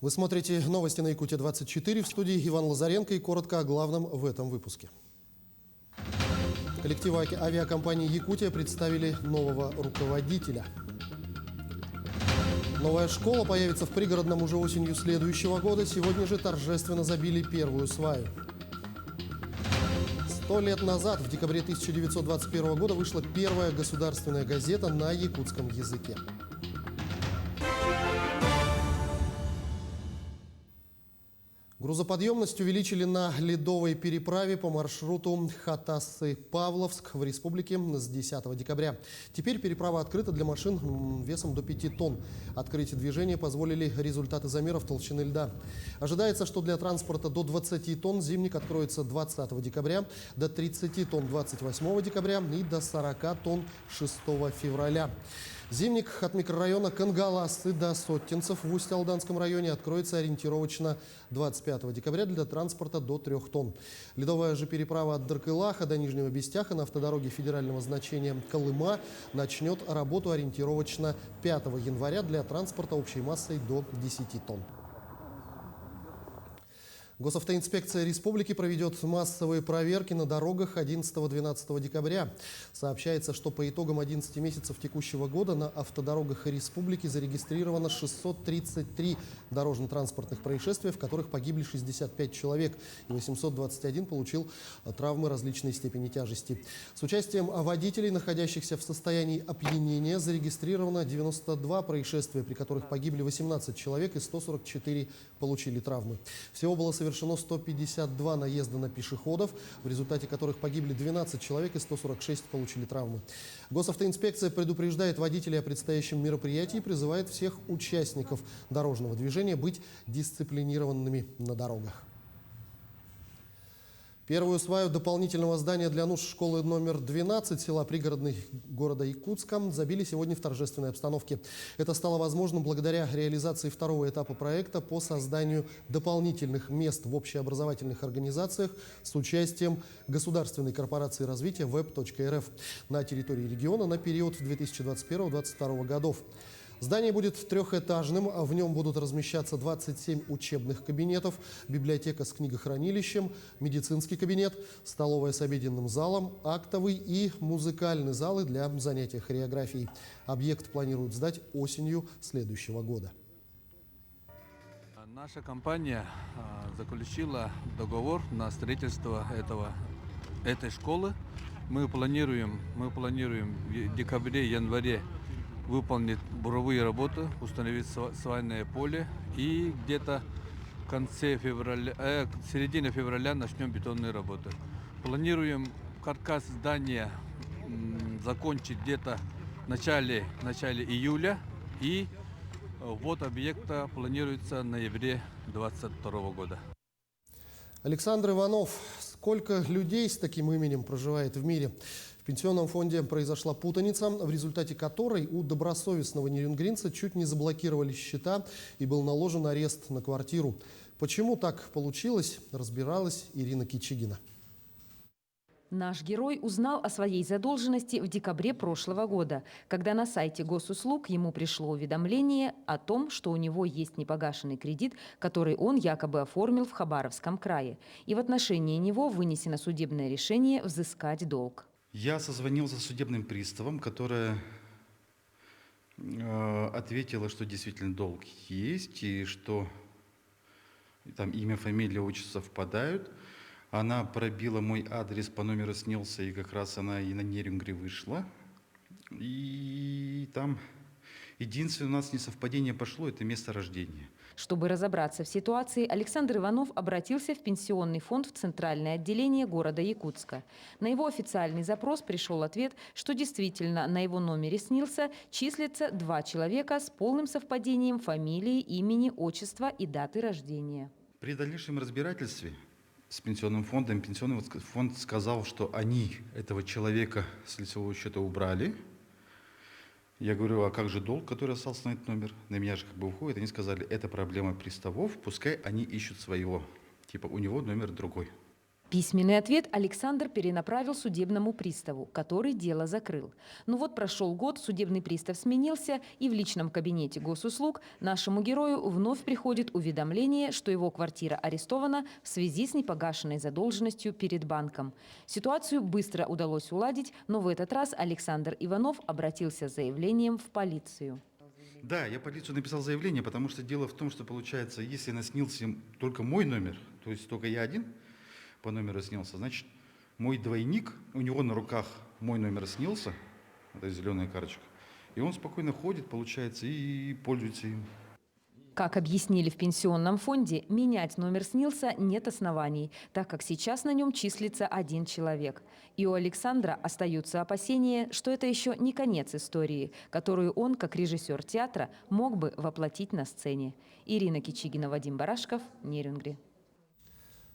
Вы смотрите новости на Якутия-24, в студии Иван Лазаренко, и коротко о главном в этом выпуске. Коллективы авиакомпании «Якутия» представили нового руководителя. Новая школа появится в Пригородном уже осенью следующего года. Сегодня же торжественно забили первую сваю. 100 лет назад, в декабре 1921 года, вышла первая государственная газета на якутском языке. Грузоподъемность увеличили на ледовой переправе по маршруту Хатасы-Павловск в республике с 10 декабря. Теперь переправа открыта для машин весом до 5 тонн. Открыть движение позволили результаты замеров толщины льда. Ожидается, что для транспорта до 20 тонн зимник откроется 20 декабря, до 30 тонн 28 декабря и до 40 тонн 6 февраля. Зимник от микрорайона Кангаласы до Соттинцев в Усть-Алданском районе откроется ориентировочно 25 декабря для транспорта до 3 тонн. Ледовая же переправа от Даркылаха до Нижнего Бестяха на автодороге федерального значения Колыма начнет работу ориентировочно 5 января для транспорта общей массой до 10 тонн. Госавтоинспекция республики проведет массовые проверки на дорогах 11-12 декабря. Сообщается, что по итогам 11 месяцев текущего года на автодорогах республики зарегистрировано 633 дорожно-транспортных происшествия, в которых погибли 65 человек, и 821 получил травмы различной степени тяжести. С участием водителей, находящихся в состоянии опьянения, зарегистрировано 92 происшествия, при которых погибли 18 человек и 144 получили травмы. Всего было совершено 152 наезда на пешеходов, в результате которых погибли 12 человек и 146 получили травмы. Госавтоинспекция предупреждает водителей о предстоящем мероприятии и призывает всех участников дорожного движения быть дисциплинированными на дорогах. Первую сваю дополнительного здания для нужд школы номер 12 села Пригородный города Якутска забили сегодня в торжественной обстановке. Это стало возможным благодаря реализации второго этапа проекта по созданию дополнительных мест в общеобразовательных организациях с участием государственной корпорации развития Web.рф на территории региона на период 2021-2022 годов. Здание будет трехэтажным, в нем будут размещаться 27 учебных кабинетов, библиотека с книгохранилищем, медицинский кабинет, столовая с обеденным залом, актовый и музыкальный залы для занятия хореографией. Объект планируют сдать осенью следующего года. Наша компания заключила договор на строительство этой школы. Мы планируем в декабре-январе выполнить буровые работы, установить свайное поле, и где-то в середине февраля начнем бетонные работы. Планируем каркас здания закончить где-то в начале июля, и ввод объекта планируется в ноябре 2022 года. Александр Иванов. Сколько людей с таким именем проживает в мире? В пенсионном фонде произошла путаница, в результате которой у добросовестного нерюнгринца чуть не заблокировали счета и был наложен арест на квартиру. Почему так получилось, разбиралась Ирина Кичигина. Наш герой узнал о своей задолженности в декабре прошлого года, когда на сайте госуслуг ему пришло уведомление о том, что у него есть непогашенный кредит, который он якобы оформил в Хабаровском крае. И в отношении него вынесено судебное решение взыскать долг. Я созвонился с судебным приставом, которая ответила, что действительно долг есть, и что там имя, фамилия, отчество совпадают. Она пробила мой адрес, по номеру снился, и как раз она и на Нерюнгри вышла. И там единственное у нас несовпадение пошло – это место рождения. Чтобы разобраться в ситуации, Александр Иванов обратился в пенсионный фонд в Центральное отделение города Якутска. На его официальный запрос пришел ответ, что действительно на его номере снился числится 2 человека с полным совпадением фамилии, имени, отчества и даты рождения. При дальнейшем разбирательстве с пенсионным фондом, пенсионный фонд сказал, что они этого человека с лицевого счета убрали. Я говорю, а как же долг, который остался на этот номер? На меня же как бы уходит. Они сказали, это проблема приставов, пускай они ищут своего. Типа у него номер другой. Письменный ответ Александр перенаправил судебному приставу, который дело закрыл. Но вот прошел год, судебный пристав сменился, и в личном кабинете госуслуг нашему герою вновь приходит уведомление, что его квартира арестована в связи с непогашенной задолженностью перед банком. Ситуацию быстро удалось уладить, но в этот раз Александр Иванов обратился с заявлением в полицию. Да, я полицию написал заявление, потому что дело в том, что получается, если наснился только мой номер, то есть только я один по номеру снился, значит, мой двойник, у него на руках мой номер снился, это зеленая карточка, и он спокойно ходит, получается, и пользуется им. Как объяснили в пенсионном фонде, менять номер снился нет оснований, так как сейчас на нем числится один человек. И у Александра остаются опасения, что это еще не конец истории, которую он, как режиссер театра, мог бы воплотить на сцене. Ирина Кичигина, Вадим Барашков, Нерюнгри.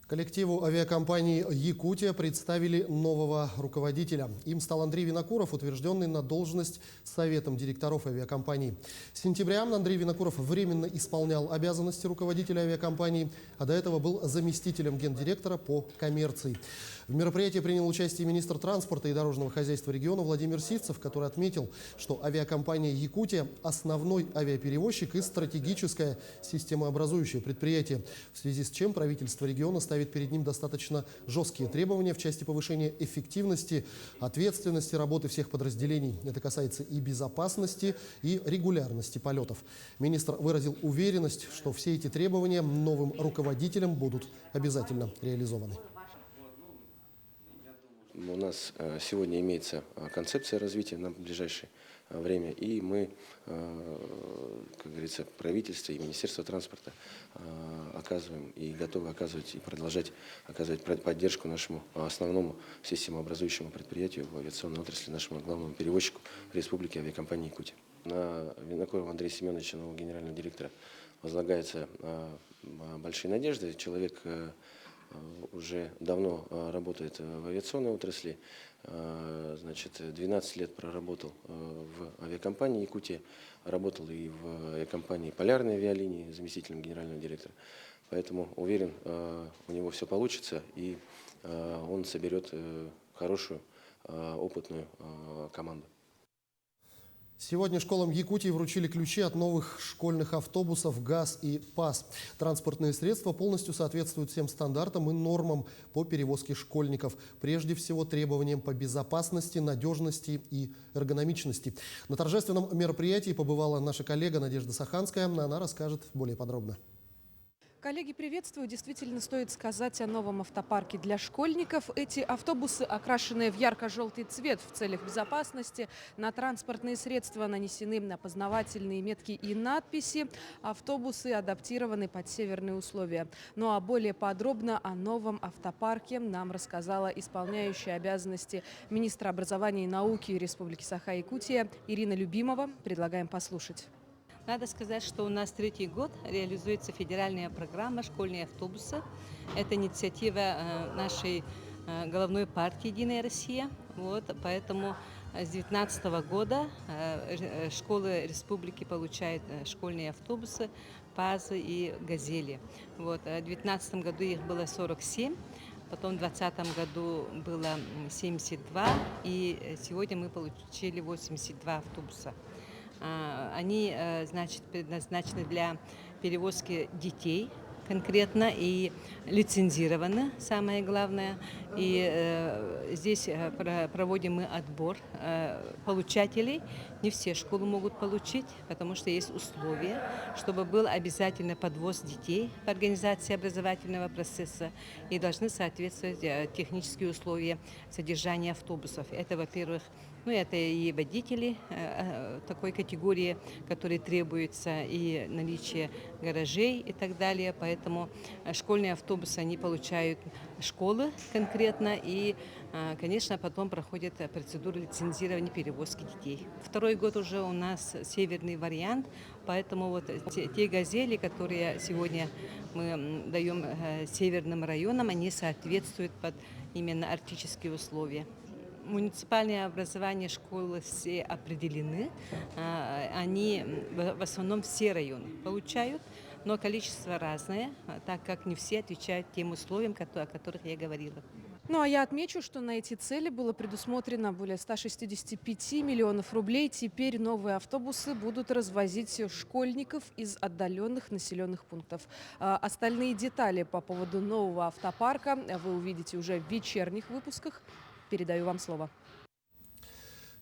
Коллективу авиакомпании «Якутия» представили нового руководителя. Им стал Андрей Винокуров, утвержденный на должность Советом директоров авиакомпании. С сентября Андрей Винокуров временно исполнял обязанности руководителя авиакомпании, а до этого был заместителем гендиректора по коммерции. В мероприятии принял участие министр транспорта и дорожного хозяйства региона Владимир Сивцев, который отметил, что авиакомпания «Якутия» – основной авиаперевозчик и стратегическое системообразующее предприятие, в связи с чем правительство региона ставит перед ним достаточно жесткие требования в части повышения эффективности, ответственности работы всех подразделений. Это касается и безопасности, и регулярности полетов. Министр выразил уверенность, что все эти требования новым руководителям будут обязательно реализованы. У нас сегодня имеется концепция развития на ближайшее время, и мы, как говорится, правительство и Министерство транспорта оказываем и готовы оказывать и продолжать оказывать поддержку нашему основному системообразующему предприятию в авиационной отрасли, нашему главному перевозчику Республики авиакомпании «Якутия». На Винокурова Андрея Семеновича, нового генерального директора, возлагаются большие надежды. Человек уже давно работает в авиационной отрасли, значит, 12 лет проработал в авиакомпании «Якутия», работал и в авиакомпании «Полярной авиалинии» заместителем генерального директора. Поэтому уверен, у него все получится, и он соберет хорошую, опытную команду. Сегодня школам Якутии вручили ключи от новых школьных автобусов ГАЗ и ПАЗ. Транспортные средства полностью соответствуют всем стандартам и нормам по перевозке школьников. Прежде всего требованиям по безопасности, надежности и эргономичности. На торжественном мероприятии побывала наша коллега Надежда Саханская. Она расскажет более подробно. Коллеги, приветствую. Действительно, стоит сказать о новом автопарке для школьников. Эти автобусы, окрашенные в ярко-желтый цвет в целях безопасности, на транспортные средства нанесены опознавательные метки и надписи. Автобусы адаптированы под северные условия. Ну а более подробно о новом автопарке нам рассказала исполняющая обязанности министра образования и науки Республики Саха-Якутия Ирина Любимова. Предлагаем послушать. Надо сказать, что у нас третий год реализуется федеральная программа «Школьные автобусы». Это инициатива нашей головной партии «Единая Россия». Вот, поэтому с 2019 года школы республики получают школьные автобусы, ПАЗы и «Газели». Вот, в 2019 году их было 47. Потом в 2020 году было 72, и сегодня мы получили 82 автобуса. Они, значит, предназначены для перевозки детей конкретно и лицензированы, самое главное. И здесь проводим мы отбор получателей. Не все школы могут получить, потому что есть условия, чтобы был обязательно подвоз детей в организации образовательного процесса и должны соответствовать технические условия содержания автобусов. Это, во-первых, это и водители такой категории, которые требуются, и наличие гаражей и так далее. Поэтому школьные автобусы они получают школы конкретно и, конечно, потом проходят процедуру лицензирования перевозки детей. Второй год уже у нас северный вариант, поэтому вот те «Газели», которые сегодня мы даем северным районам, они соответствуют под именно арктические условия. Муниципальное образование школы все определены, они в основном все районы получают, но количество разное, так как не все отвечают тем условиям, о которых я говорила. Ну а я отмечу, что на эти цели было предусмотрено более 165 миллионов рублей. Теперь новые автобусы будут развозить школьников из отдаленных населенных пунктов. Остальные детали по поводу нового автопарка вы увидите уже в вечерних выпусках. Передаю вам слово.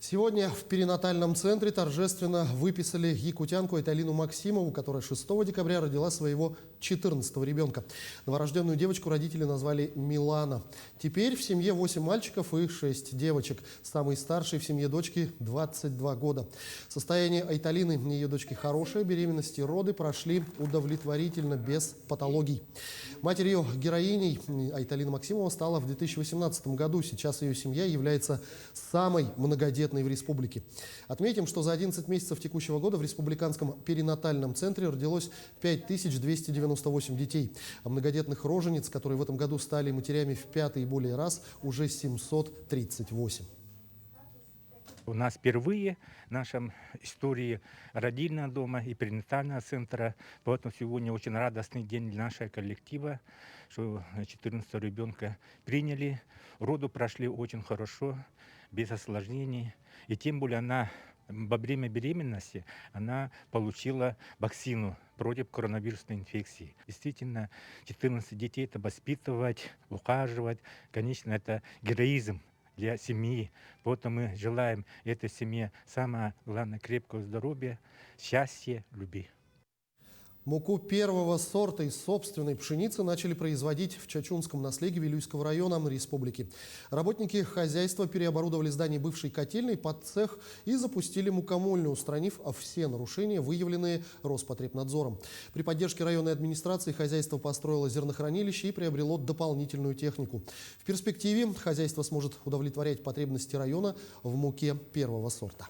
Сегодня в перинатальном центре торжественно выписали якутянку Айталину Максимову, которая 6 декабря родила своего 14-го ребенка. Новорожденную девочку родители назвали Милана. Теперь в семье 8 мальчиков и 6 девочек. Самой старшей в семье дочки 22 года. Состояние Айталины и ее дочки хорошее. Беременность и роды прошли удовлетворительно, без патологий. Матерью героиней Айталина Максимова стала в 2018 году. Сейчас ее семья является самой многодетной в республике. Отметим, что за 11 месяцев текущего года в республиканском перинатальном центре родилось 5298 детей. А многодетных рожениц, которые в этом году стали матерями в 5-й и более раз, уже 738. У нас впервые в нашем истории родильного дома и перинатального центра. Поэтому сегодня очень радостный день для нашего коллектива, что 14-го ребенка приняли. Роды прошли очень хорошо, без осложнений. И тем более она во время беременности она получила вакцину против коронавирусной инфекции. Действительно, 14 детей это воспитывать, ухаживать, конечно, это героизм для семьи. Поэтому мы желаем этой семье самое главное крепкого здоровья, счастья, любви. Муку первого сорта из собственной пшеницы начали производить в Чачунском наследии Вилюйского района республики. Работники хозяйства переоборудовали здание бывшей котельной под цех и запустили мукомольню, устранив все нарушения, выявленные Роспотребнадзором. При поддержке районной администрации хозяйство построило зернохранилище и приобрело дополнительную технику. В перспективе хозяйство сможет удовлетворять потребности района в муке первого сорта.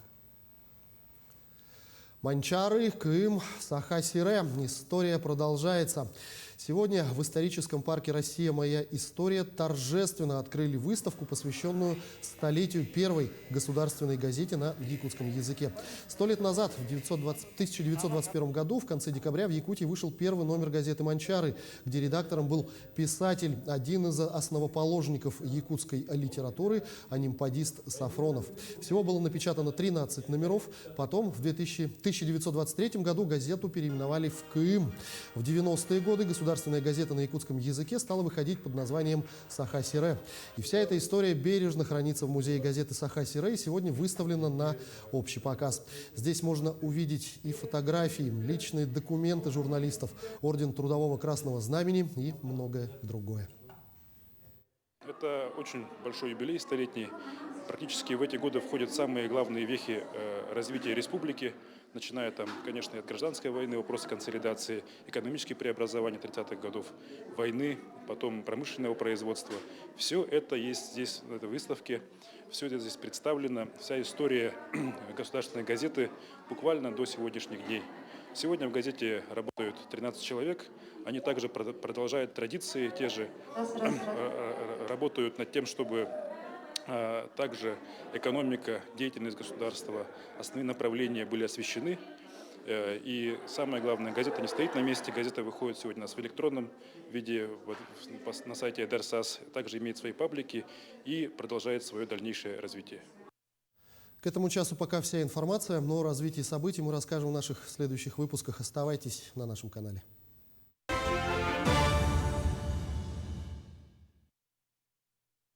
Манчары, Кыым, Саха-Сире. История продолжается. Сегодня в историческом парке «Россия. Моя история» торжественно открыли выставку, посвященную столетию первой государственной газете на якутском языке. 100 лет назад, в 1921 году, в конце декабря, в Якутии вышел первый номер газеты «Манчары», где редактором был писатель, один из основоположников якутской литературы, анимпадист Сафронов. Всего было напечатано 13 номеров. Потом, в 1923 году, газету переименовали в Кыым. В 90-е годы государственная газета на якутском языке стала выходить под названием «Саха-Сире». И вся эта история бережно хранится в музее газеты «Саха-Сире» и сегодня выставлена на общий показ. Здесь можно увидеть и фотографии, личные документы журналистов, орден Трудового Красного Знамени и многое другое. Это очень большой юбилей, столетний. Практически в эти годы входят самые главные вехи развития республики, начиная там, конечно, и от гражданской войны, вопросы консолидации, экономические преобразования 30-х годов, войны, потом промышленного производства. Все это есть здесь, в этой выставке, все это здесь представлено, вся история государственной газеты буквально до сегодняшних дней. Сегодня в газете работают 13 человек, они также продолжают традиции, те же работают над тем, чтобы также экономика, деятельность государства, основные направления были освещены. И самое главное, газета не стоит на месте, газета выходит сегодня у нас в электронном виде на сайте Дерсас, также имеет свои паблики и продолжает свое дальнейшее развитие. К этому часу пока вся информация, но о развитии событий мы расскажем в наших следующих выпусках. Оставайтесь на нашем канале.